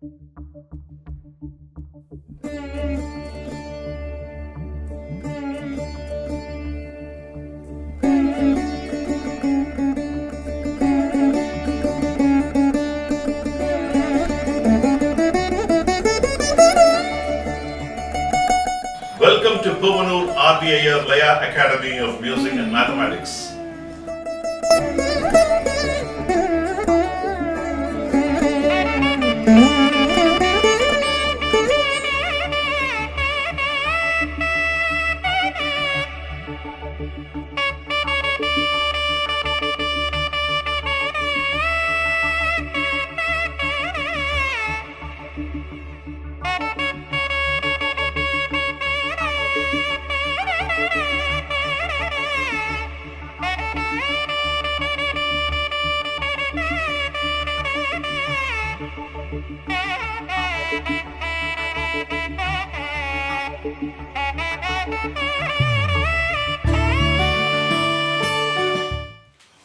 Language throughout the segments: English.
Welcome to Puvanur RBIR Laya Academy of Music and Mathematics.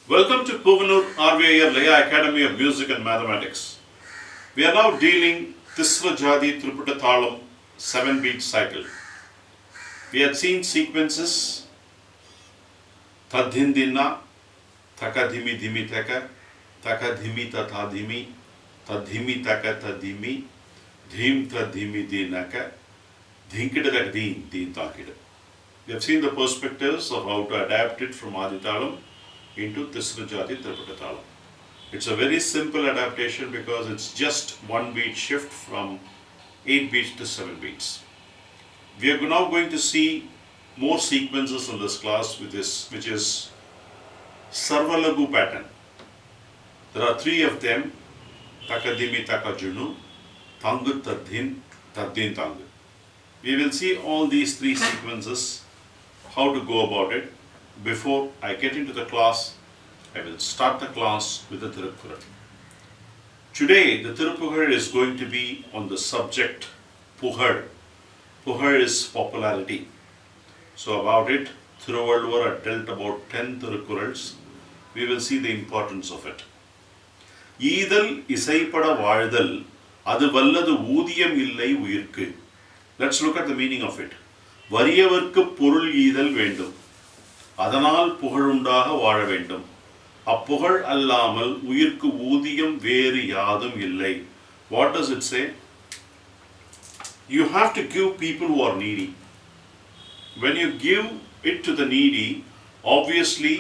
Welcome to Puvanur RBIR Laya Academy of Music and Mathematics. We are now dealing Tisra Jathi Triputa Thalam 7-beat cycle. We had seen sequences Tadhindina, Taka Dhimi Dhimi Taka, Taka Dhimi Tatha Dhimi, Tadhimi Taka Tadhimi, Dhim Tadhimi Dinaka, Dhinkida Tak Deen, Deen Takida. We have seen the perspectives of how to adapt it from Adi Thalam into Tisra Jathi Triputa Thalam. It's a very simple adaptation because it's just 1 beat shift from 8 beats to 7 beats. We are now going to see more sequences in this class which is Sarvalagu pattern. There are 3 of them: Takadimi Takajunu, Tangu Tadhin, Tadhin Tangu. We will see all these 3 sequences, how to go about it. Before I get into the class, I will start the class with the Tiruppugal. Today, the Tiruppugal is going to be on the subject Puhar. Puhar is popularity. So about it, Thiruvalluvar had dealt about 10 Tirukkurals. We will see the importance of it. Eedal isaipada vazhudal, adu valladu oodiyam illai uyirkku. Let's look at the meaning of it. Variyavarkku porul eedal vendum. அதனால் புகழுண்டாக வாழ வேண்டும். அப்புகழ் அல்லாமல் உயிர்க்கு ஊதியம் வேறு யாதும் இல்லை. What does it say? You have to give people who are needy. When you give it to the needy, obviously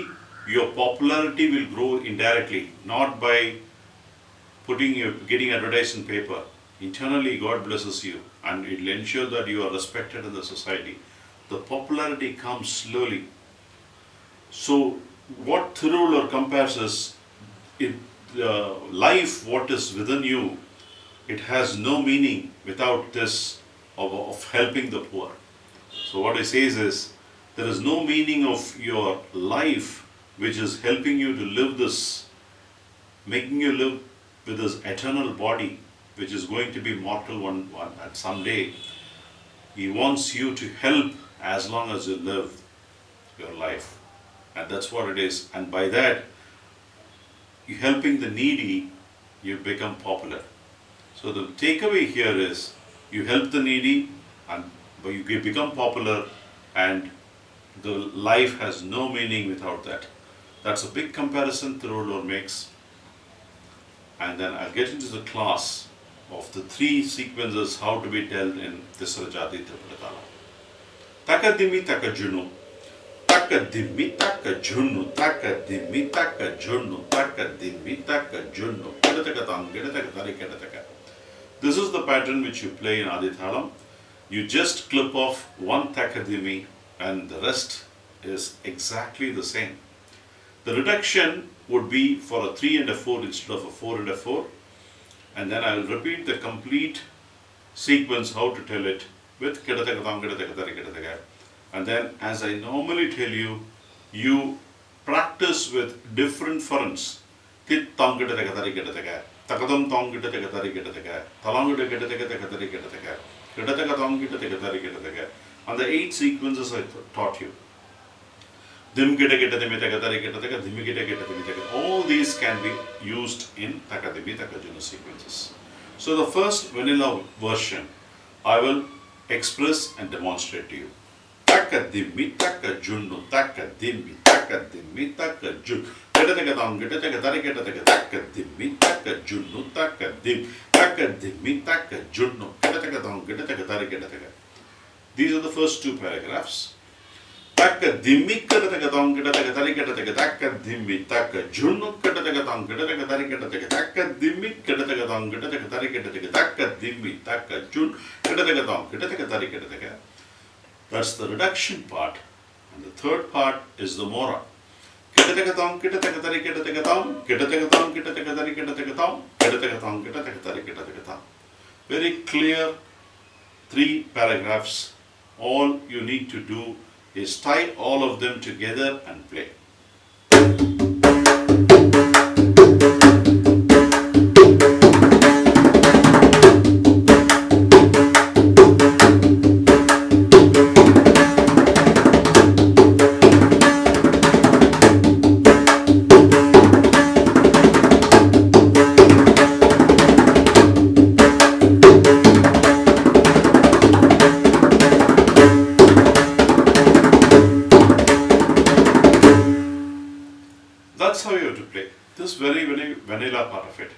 your popularity will grow indirectly, not by getting advertised in paper. Internally, God blesses you and it will ensure that you are respected in the society. The popularity comes slowly. So, what Thiruvalluvar compares is life, what is within you, it has no meaning without this of helping the poor. So, what he says is, there is no meaning of your life which is helping you to live this, making you live with this eternal body which is going to be mortal one at some day. He wants you to help as long as you live your life. And that's what it is. And by that, you helping the needy, you become popular. So the takeaway here is, you help the needy and you become popular, and the life has no meaning without that. That's a big comparison Thiruvalluvar makes. And then I'll get into the class of the 3 sequences how to be dealt in Tisra Jathi Triputa Thalam. Takadimi Takajunu. Takadimi Takajunu, Takadimi Takajunu, Takadimi Takajunu. This is the pattern which you play in Adi Thalam. You just clip off 1 Takadimi and the rest is exactly the same. The reduction would be for a 3 and a 4 instead of a 4 and a 4. And then I will repeat the complete sequence how to tell it with Kedatakatam Kedatakatari. And then, as I normally tell you, you practice with different fronts. Tit tam Kedatakatari Kedataka, Takadam tam Kedatakatari Kedataka, Talam Kedatakatari Kedataka, Kedatakatam Kedatakatari Kedataka. And the 8 sequences I taught you. Dim Kedatakatari Kedataka, Dimikita Kedataka. All these can be used in Takadimi Takajuna sequences. So the first vanilla version I will express and demonstrate to you. Taka dimmi taka junnu taka dimmi taka dimmi taka jun. Geta taka dam geta taka tari geta taka taka dimmi taka junnu taka dim taka dimmi taka junnu geta taka dam geta taka tari geta taka. These are the first two paragraphs. Taka dimmi geta taka dam geta taka tari geta taka taka dimmi taka junnu geta taka dam geta taka tari geta taka taka dimmi geta taka dam geta taka tari geta taka taka dimmi taka jun geta taka dam geta taka tari geta taka. That's the reduction part. And the third part is the mora. Kitatakatam, kitatakatam, kitatakatam, kitatakatam, kitatakatam, kitatakatam, kitatakatam, kitatakatam, kitatakatam. Very clear 3 paragraphs. All you need to do is tie all of them together and play. That's how you have to play. This very vanilla part of it.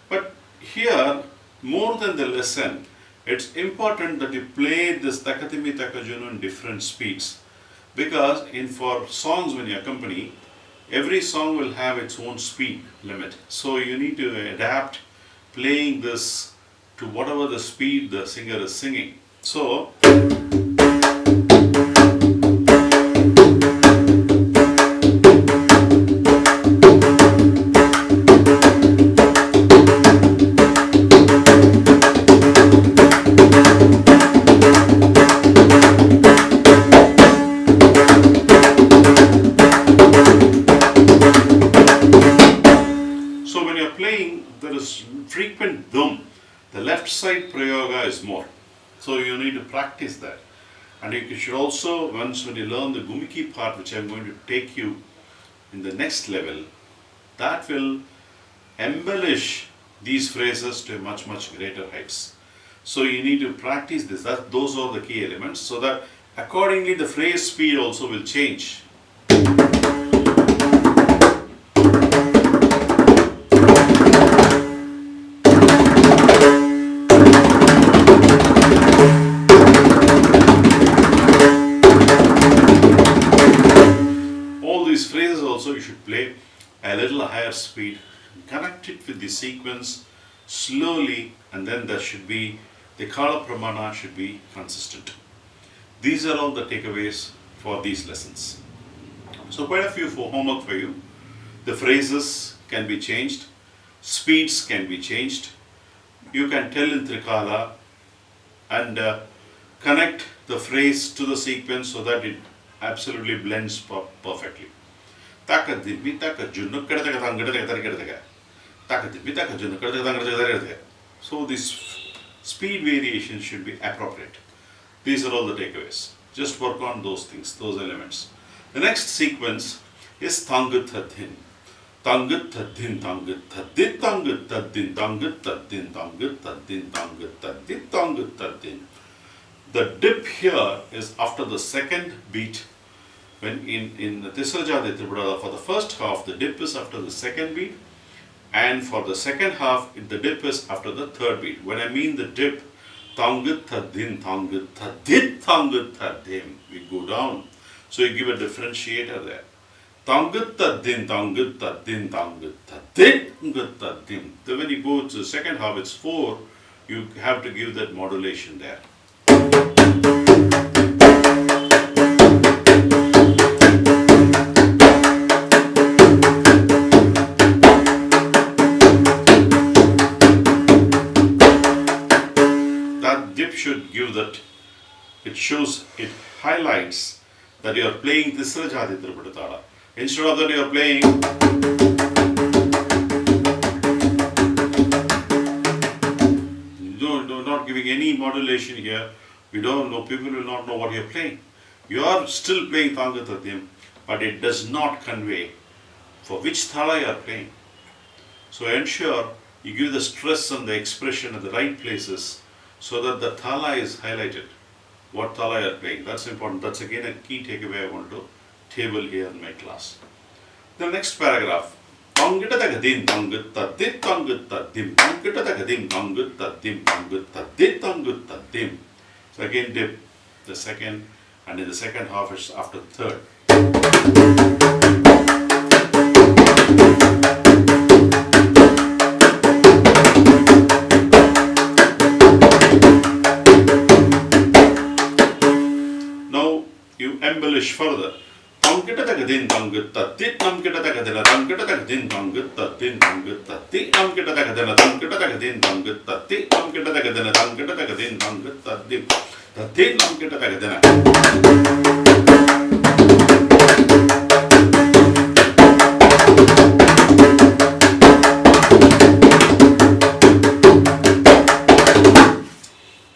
But here, more than the lesson, it's important that you play this takatimi takajunu in different speeds. Because for songs when you accompany, every song will have its own speed limit. So you need to adapt playing this to whatever the speed the singer is singing. So there is frequent dum. The left side prayoga is more. So you need to practice that. And you should also, once when you learn the gumiki part, which I'm going to take you in the next level, that will embellish these phrases to much greater heights. So you need to practice this. Those are the key elements, so that accordingly the phrase speed also will change. Phrases also you should play a little higher speed, connect it with the sequence slowly, and then there should be the kala pramana should be consistent. These are all the takeaways for these lessons. So quite a few for homework for you. The phrases can be changed, speeds can be changed. You can tell in trikala and connect the phrase to the sequence so that it absolutely blends perfectly. So this speed variation should be appropriate. These are all the takeaways. Just work on those things, those elements. The next sequence is tangut tadin. Tangut tadin, tangut tadin, tangut tadin, tangut tadin, tangut tadin, tangut tadin, tangut tadin. The dip here is after the second beat. When in the Tisra Jathi Triputa, for the first half, the dip is after the second beat, and for the second half, the dip is after the third beat. When I mean the dip, tangut tadin, tangut tadin, tangut tadim, we go down. So you give a differentiator there. Tangut tadin, tangut tadin, tangut tadin, tangut tadim. Then when you go to the second half, it's 4, you have to give that modulation there. Should give that, it shows, it highlights that you are playing Tisra Jathi Triputa Thalam. Instead of that you are playing not giving any modulation here. We don't know, people will not know what you are playing. You are still playing Tangat Tadyam, but it does not convey for which thala you are playing. So ensure You give the stress and the expression at the right places so that the thala is highlighted. What thala you are playing, that's important. That's again a key takeaway I want to table here in my class. The next paragraph. Tangita tagadim tangut taddit tangut taddim. Tangita tagadim tangut taddim tangut taddit tangut taddim. So again dip the second, and in the second half it's after the third. Now you embellish further. Tangita tagadin tangut taddit namkita tagadina tangita tagadin tangut taddin tangut taddi namkita tagadina tangita tagadin tangut taddi namkita tagadina tangita tagadin tangut taddim taddi namkita tagadina.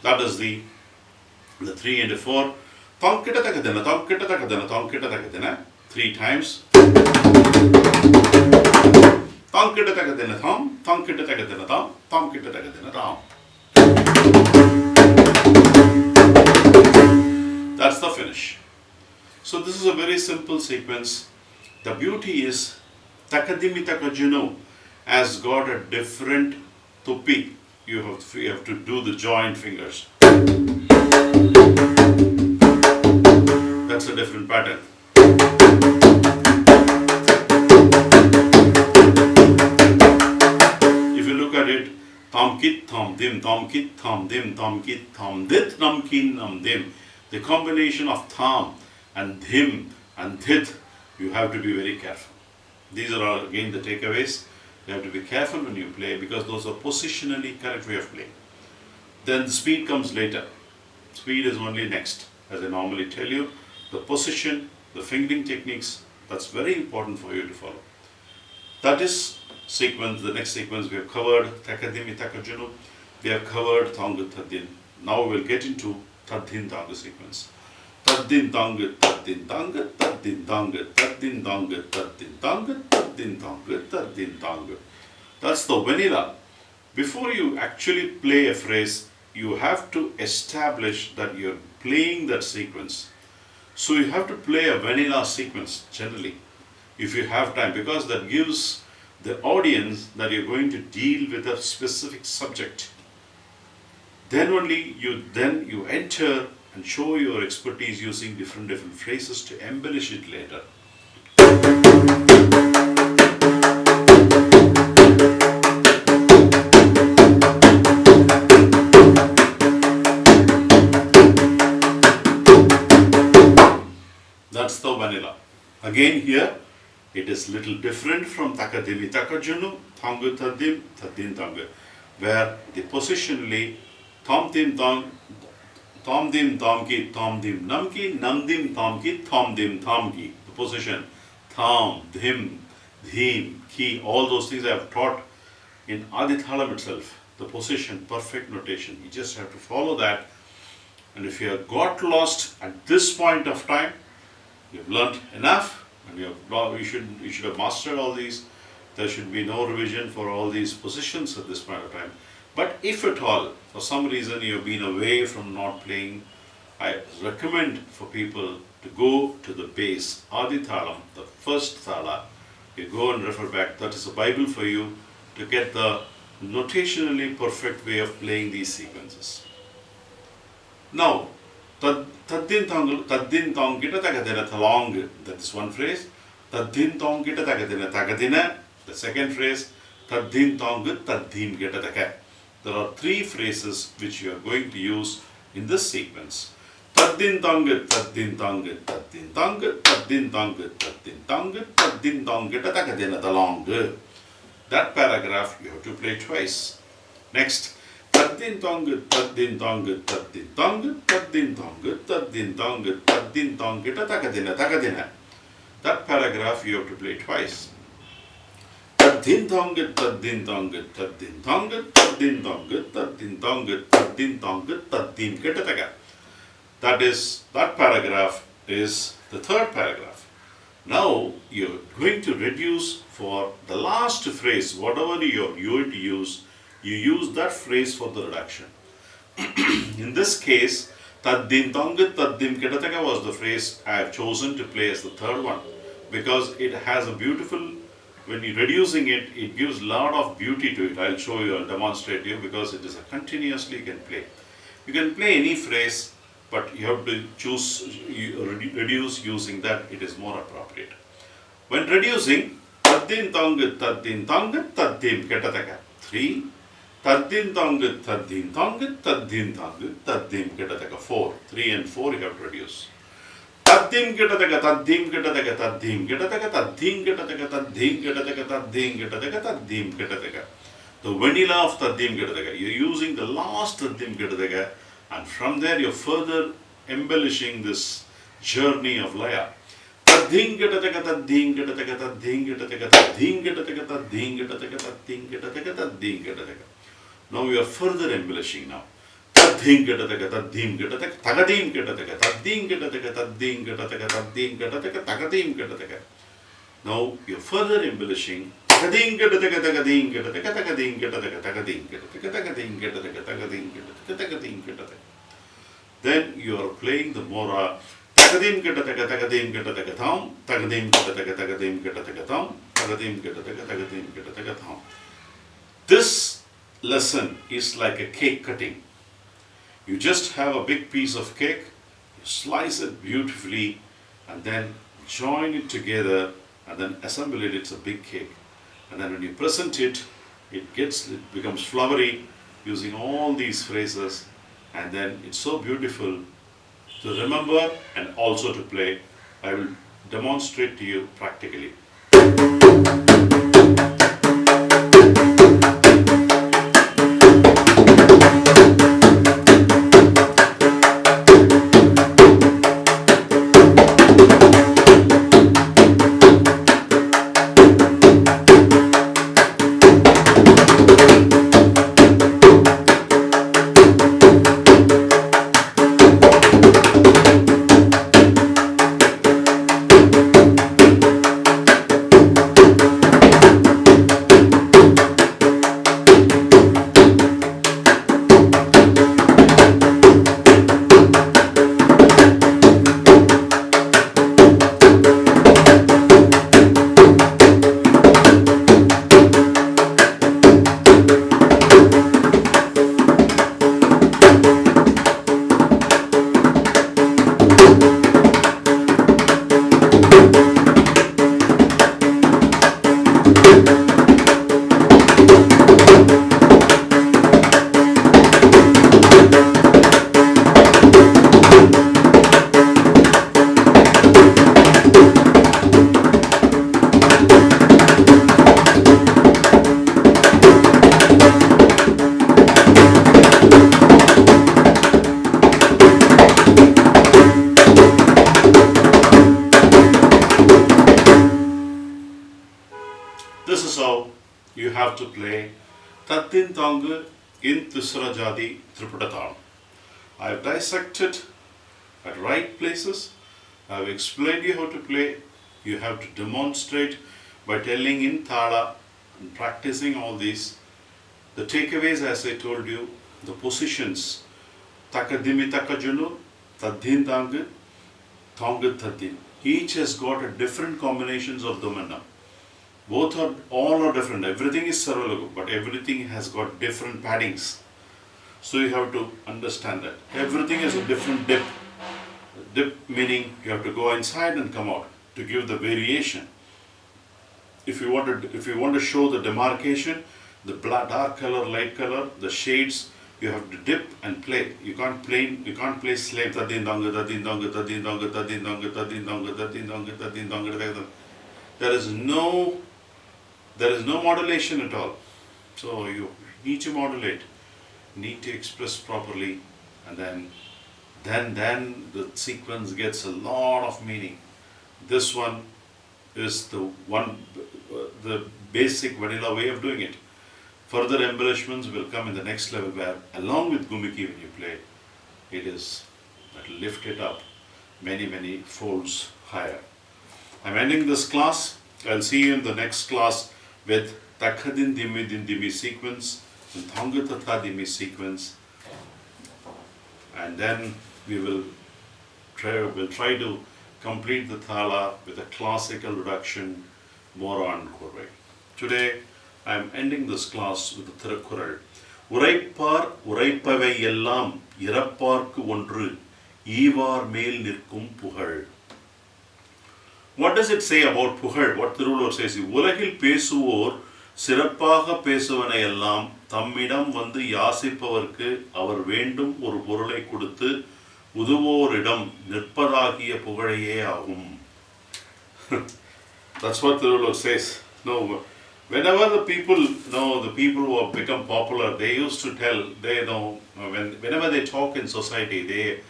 That is the 3 and the 4. Tangkita tagadina, tangkita tagadina, tangkita tagadina. 3 times. Tangkita tagadina tham, tangkita tagadina tham, tangkita tagadina tham. That's the finish. So this is a very simple sequence. The beauty is takadimi takajunu has got a different tupi. You have to do the joint fingers. That's a different pattern. If you look at it, tam kit tam dim, tam kit tam dim, tam kit tam dit nam kin nam dim. The combination of tam and dhim and dhit, you have to be very careful. These are all again the takeaways. You have to be careful when you play because those are positionally correct way of playing. Then the speed comes later. Speed is only next. As I normally tell you, the position, the fingering techniques, that's very important for you to follow. That is sequence, the next sequence we have covered, takadimi takajunu, we have covered tangut taddin. Now we will get into taddin tangut sequence. Taddin tangut taddin tangut taddin tangut taddin tangut taddin tangut taddin tangut taddin tangut. That's the vanilla. Before you actually play a phrase, you have to establish that you're playing that sequence. So you have to play a vanilla sequence generally, if you have time, because that gives the audience that you're going to deal with a specific subject. Then only you enter and show your expertise using different phrases to embellish it later. That's the vanilla. Again here, it is little different from takadimi takajunu, tangu tadim, tadim tangu, where the positionally tam dim tam, tam dim tam ki, tam dim nam ki, nam dim tam ki, tam dim tam ki. The position, tam, dhim, dhim, ki, all those things I have taught in Adi Thalam itself. The position, perfect notation. You just have to follow that. And if you have got lost at this point of time, you have learnt enough, and you should have mastered all these. There should be no revision for all these positions at this point of time. But if at all, for some reason you have been away from not playing, I recommend for people to go to the base, Adi Thalam, the first thala. You go and refer back. That is a Bible for you to get the notationally perfect way of playing these sequences. Now, taddin tong kita tagadina thalong, that is one phrase. Taddin tong kita tagadina tagadina, the second phrase. Taddin tong taddim kita taka. There are 3 phrases which you are going to use in this sequence. Taddin tong taddin tong taddin tong taddin tong taddin tong taddin tong kita tagadina thalong. That paragraph you have to play twice. Next. Taddin tong taddin tong taddin tong taddin tong taddin tong taddin tong kita tagadina tagadina. That paragraph you have to play twice. Taddin tong taddin tong taddin tong taddin tong taddin tong taddin tong taddin kita taga. That paragraph is the third paragraph. Now you're going to reduce for the last phrase, whatever you're going to use, you use that phrase for the reduction. In this case, Taddim Tonga Taddim Kedataka was the phrase I have chosen to play as the third one, because it has a beautiful, when you're reducing it, it gives a lot of beauty to it. I'll show you, I'll demonstrate you, because it is a continuously you can play. You can play any phrase, but you have to choose, reduce using that, it is more appropriate. When reducing, Taddim Tonga Taddim Kedataka 3, Taddim Tonga Taddim Kedataka 4. 3 and 4 you have to reduce. Taddim Kedataka Taddim Kedataka Taddim Kedataka Taddim Kedataka Taddim Kedataka Taddim Kedataka Taddim Kedataka. The vanilla of Taddim Kedataka. You're using the last Taddim Kedataka, and from there you're further embellishing this journey of laya. Taddim Kedataka Taddim Kedataka Taddim Kedataka Taddim Kedataka Taddim Kedataka Taddim Kedataka Taddim Kedataka. Now we are further embellishing now. Taddim Kedataka Taddim Kedataka Tagadim Kedataka Taddim Kedataka Taddim Kedataka Taddim Kedataka Tagadim Kedataka. Now you are further embellishing. Tagadim Kedataka Tagadim Kedataka Tagadim Kedataka Tagadim Kedataka Tagadim Kedataka Tagadim Kedataka Tagadim Kedataka. Then you are playing the mora. Tagadim Kedataka Tagadim Kedataka Tham Tagadim Kedataka Tagadim Kedataka Tham Tagadim Kedataka Tagadim Kedataka Tham. This lesson is like a cake cutting. You just have a big piece of cake, you slice it beautifully, and then join it together, and then assemble it. It's a big cake. And then when you present it, it becomes flowery using all these phrases, and then it's so beautiful to remember and also to play. I will demonstrate to you practically. This is how you have to play Taddim Tonga in Tisra Jathi Triputa Thalam. I have dissected at right places. I have explained you how to play. You have to demonstrate by telling in Thala and practicing all these. The takeaways, as I told you, the positions, Takadimi Takajunu, Taddim Tonga, Tonga Taddim. Each has got a different combinations of Domana. All are different. Everything is Sarvalagu, but everything has got different paddings. So you have to understand that. Everything is a different dip. Dip meaning you have to go inside and come out to give the variation. If you want to show the demarcation, the dark color, light color, the shades, you have to dip and play. You can't play slave. Taddim Tonga, Taddim Tonga, Taddim Tonga, Taddim Tonga, Taddim Tonga, Taddim Tonga, Taddim Tonga. There is no modulation at all. So you need to modulate, need to express properly, and then the sequence gets a lot of meaning. This one is the basic vanilla way of doing it. Further embellishments will come in the next level, where along with Gumiki, when you play, that will lift it up many folds higher. I'm ending this class. I'll see you in the next class with Takadin Dimi Din Dimi sequence and Thangatata Dimi sequence. And then we'll try to complete the thala with a classical reduction more on Kurvai. Today I am ending this class with the Thirukkural. Uraipar Uraipavai Yellam Irapparku Ondru Ivar Mel Nirkum Puhal. What does it say about Puhal? What Thiruvallur says is, Ulagil Pesuvor Sirappaga Pesuvana Yellam Thammidam Vandu Yasipavarku Avar Vendum Oru Porulai Kuduthu Uduvoridam Nirpadagiya Puhalaye Agum. That's what Thiruvallur says. No, whenever the people who have become popular, they used to tell, whenever they talk in society, they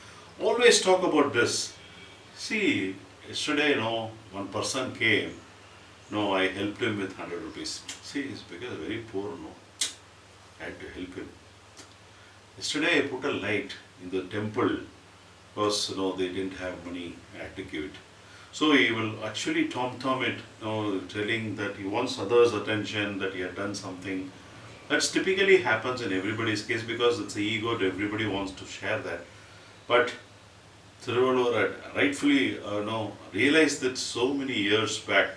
always talk about this. See, yesterday, one person came, I helped him with 100 rupees. See, he's because very poor, I had to help him. Yesterday, I put a light in the temple because, they didn't have money, I had to give it. So he will actually tom it, telling that he wants others' attention, that he had done something. That typically happens in everybody's case because it's the ego, everybody wants to share that. But Thiruvallur had rightfully realized that so many years back,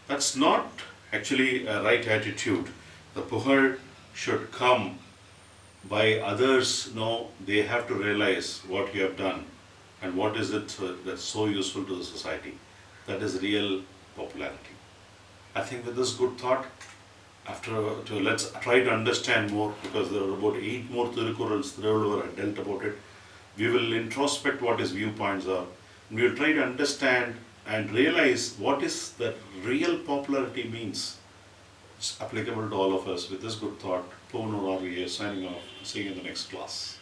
that's not actually a right attitude. The puhar should come by others, they have to realize what you have done. And what is it that's so useful to the society? That is real popularity. I think with this good thought, let's try to understand more, because there are about 8 more Thirukkurals Thiruvallur had dealt about it. We will introspect what his viewpoints are. And we will try to understand and realize what is that real popularity means. It's applicable to all of us. With this good thought, Povanur RVA signing off. See you in the next class.